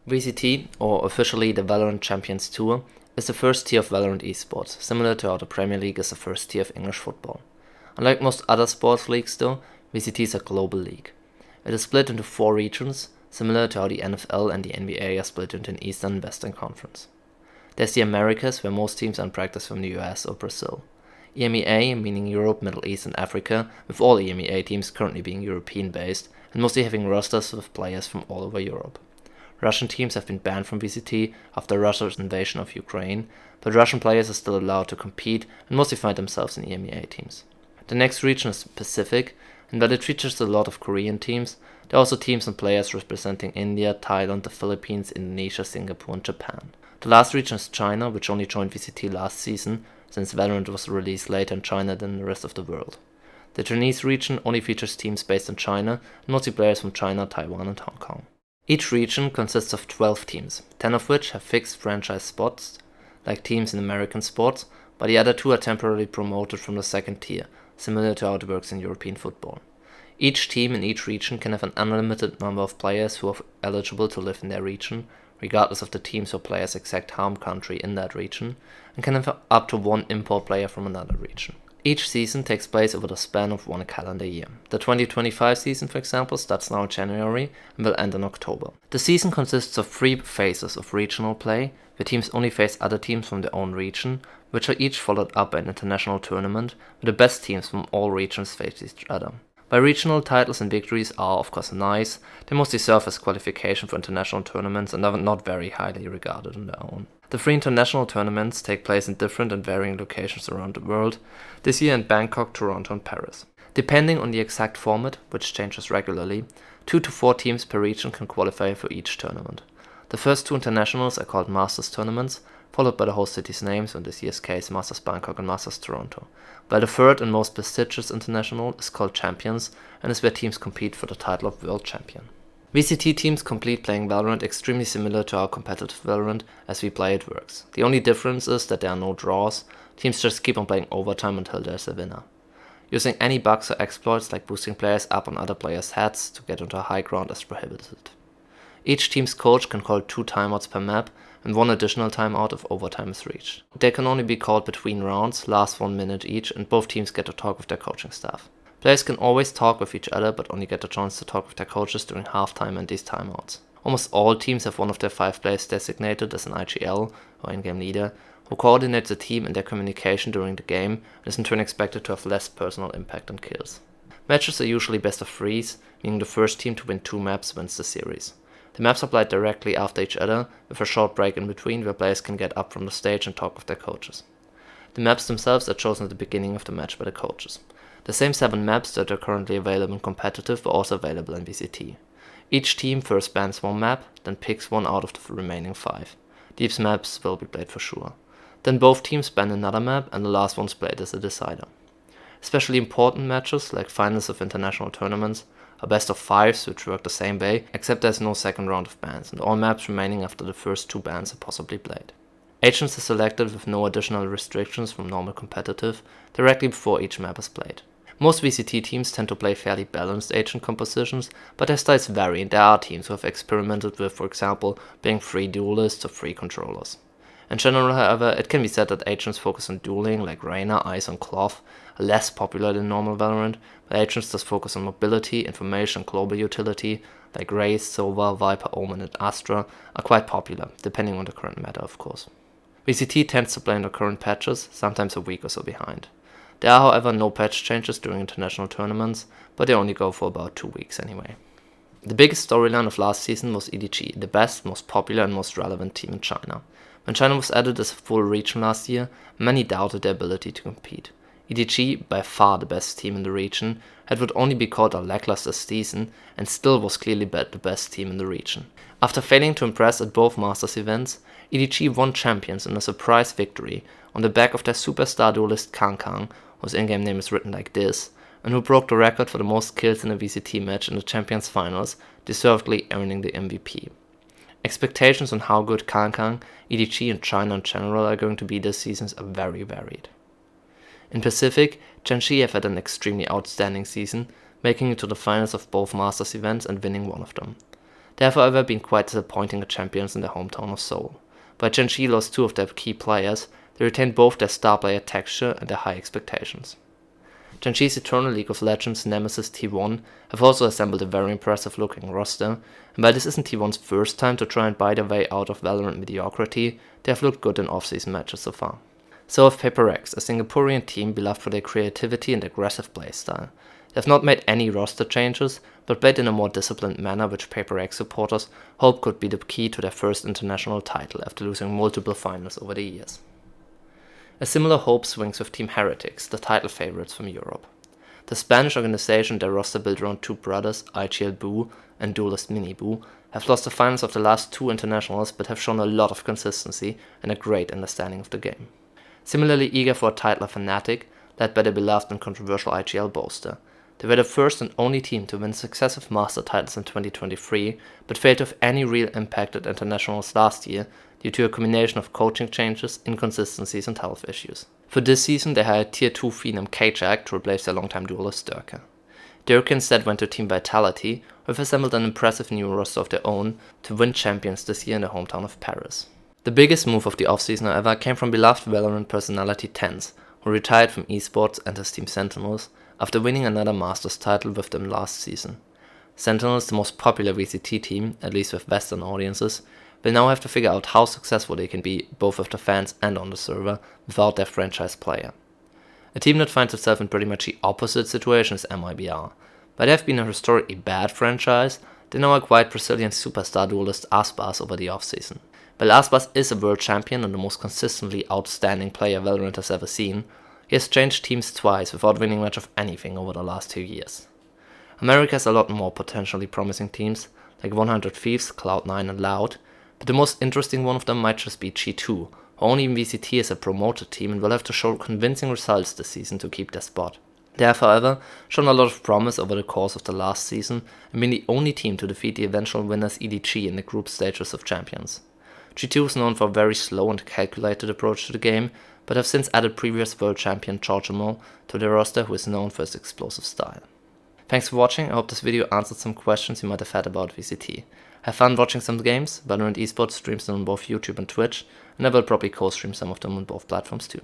VCT, or officially the Valorant Champions Tour, is the first tier of Valorant Esports, similar to how the Premier League is the first tier of English football. Unlike most other sports leagues though, VCT is a global league. It is split into 4 regions, similar to how the NFL and the NBA are split into an Eastern and Western Conference. There's the Americas, where most teams are in practice from the US or Brazil. EMEA, meaning Europe, Middle East and Africa, with all EMEA teams currently being European based and mostly having rosters with players from all over Europe. Russian teams have been banned from VCT after Russia's invasion of Ukraine, but Russian players are still allowed to compete and mostly find themselves in EMEA teams. The next region is Pacific, and while it features a lot of Korean teams, there are also teams and players representing India, Thailand, the Philippines, Indonesia, Singapore and Japan. The last region is China, which only joined VCT last season, since Valorant was released later in China than the rest of the world. The Chinese region only features teams based in China, and mostly players from China, Taiwan and Hong Kong. Each region consists of 12 teams, 10 of which have fixed franchise spots, like teams in American sports, but the other 2 are temporarily promoted from the second tier, similar to how it works in European football. Each team in each region can have an unlimited number of players who are eligible to live in their region, regardless of the team's or player's exact home country in that region, and can have up to 1 import player from another region. Each season takes place over the span of 1 calendar year. The 2025 season, for example, starts now in January and will end in October. The season consists of 3 phases of regional play, where teams only face other teams from their own region, which are each followed up by an international tournament, where the best teams from all regions face each other. While regional titles and victories are of course nice, they mostly serve as qualification for international tournaments and are not very highly regarded on their own. The 3 international tournaments take place in different and varying locations around the world, this year in Bangkok, Toronto and Paris. Depending on the exact format, which changes regularly, 2 to 4 teams per region can qualify for each tournament. The first 2 internationals are called Masters tournaments, followed by the host city's names, in this year's case Masters Bangkok and Masters Toronto, while the third and most prestigious international is called Champions and is where teams compete for the title of World Champion. VCT teams complete playing Valorant extremely similar to our competitive Valorant as we play it works. The only difference is that there are no draws, teams just keep on playing overtime until there's a winner. Using any bugs or exploits like boosting players up on other players' heads to get onto high ground is prohibited. Each team's coach can call 2 timeouts per map and 1 additional timeout if overtime is reached. They can only be called between rounds, last 1 minute each, and both teams get to talk with their coaching staff. Players can always talk with each other, but only get the chance to talk with their coaches during halftime and these timeouts. Almost all teams have one of their 5 players designated as an IGL, or in-game leader, who coordinates the team in their communication during the game and is in turn expected to have less personal impact on kills. Matches are usually best of 3s, meaning the first team to win 2 maps wins the series. The maps are played directly after each other, with a short break in between where players can get up from the stage and talk with their coaches. The maps themselves are chosen at the beginning of the match by the coaches. The same 7 maps that are currently available in competitive are also available in VCT. Each team first bans 1 map, then picks 1 out of the remaining 5. These maps will be played for sure. Then both teams ban another map and the last one's played as a decider. Especially important matches, like finals of international tournaments, are best of 5s which work the same way, except there's no second round of bans, and all maps remaining after the first 2 bans are possibly played. Agents are selected with no additional restrictions from normal competitive, directly before each map is played. Most VCT teams tend to play fairly balanced agent compositions, but their styles vary and there are teams who have experimented with, for example, being 3 duelists or 3 controllers. In general, however, it can be said that agents focus on dueling, like Reyna, Ice and Cloth, are less popular than normal Valorant, but agents that focus on mobility, information and global utility, like Raze, Sova, Viper, Omen and Astra, are quite popular, depending on the current meta of course. VCT tends to play in the current patches, sometimes a week or so behind. There are however no patch changes during international tournaments, but they only go for about 2 weeks anyway. The biggest storyline of last season was EDG, the best, most popular and most relevant team in China. When China was added as a full region last year, many doubted their ability to compete. EDG, by far the best team in the region, had what only be called a lackluster season and still was clearly the best team in the region. After failing to impress at both Masters events, EDG won Champions in a surprise victory on the back of their superstar duelist Kang, whose in-game name is written like this, and who broke the record for the most kills in a VCT match in the Champions Finals, deservedly earning the MVP. Expectations on how good Kang, EDG and China in general are going to be this season are very varied. In Pacific, Chenxi have had an extremely outstanding season, making it to the finals of both Masters events and winning one of them. They have however been quite disappointing as champions in their hometown of Seoul. While Genji lost 2 of their key players, they retained both their star player texture and their high expectations. Genji's eternal League of Legends nemesis T1 have also assembled a very impressive looking roster, and while this isn't T1's first time to try and buy their way out of Valorant mediocrity, they have looked good in off-season matches so far. So have Paper Rex, a Singaporean team beloved for their creativity and aggressive playstyle. They have not made any roster changes, but played in a more disciplined manner which Paper Rex supporters hope could be the key to their first international title after losing multiple finals over the years. A similar hope swings with Team Heretics, the title favorites from Europe. The Spanish organization, their roster built around 2 brothers, IGL Boo and duelist Mini Boo, have lost the finals of the last 2 internationals but have shown a lot of consistency and a great understanding of the game. Similarly eager for a title are Fnatic, led by the beloved and controversial IGL Boaster. They were the first and only team to win successive master titles in 2023, but failed to have any real impact at internationals last year due to a combination of coaching changes, inconsistencies and health issues. For this season they hired Tier 2 phenom K-Jack to replace their longtime duelist Durka. Durka instead went to Team Vitality, who have assembled an impressive new roster of their own to win champions this year in their hometown of Paris. The biggest move of the offseason however came from beloved Valorant personality Tense, who retired from Esports and his team Sentinels after winning another Masters title with them last season. Sentinels, the most popular VCT team, at least with Western audiences, will now have to figure out how successful they can be both with the fans and on the server without their franchise player. A team that finds itself in pretty much the opposite situation is MIBR. While they have been a historically bad franchise, they now acquired Brazilian superstar duelist Aspas over the offseason. While Aspas is a world champion and the most consistently outstanding player Valorant has ever seen, he has changed teams twice without winning much of anything over the last 2 years. America has a lot more potentially promising teams, like 100 Thieves, Cloud9 and Loud, but the most interesting one of them might just be G2, who only in VCT is a promoted team and will have to show convincing results this season to keep their spot. They have, however, shown a lot of promise over the course of the last season and been the only team to defeat the eventual winners EDG in the group stages of Champions. G2 is known for a very slow and calculated approach to the game, but have since added previous world champion Georgiamo to their roster, who is known for his explosive style. Thanks for watching, I hope this video answered some questions you might have had about VCT. Have fun watching some games. Valorant Esports streams them on both YouTube and Twitch, and I will probably co-stream some of them on both platforms too.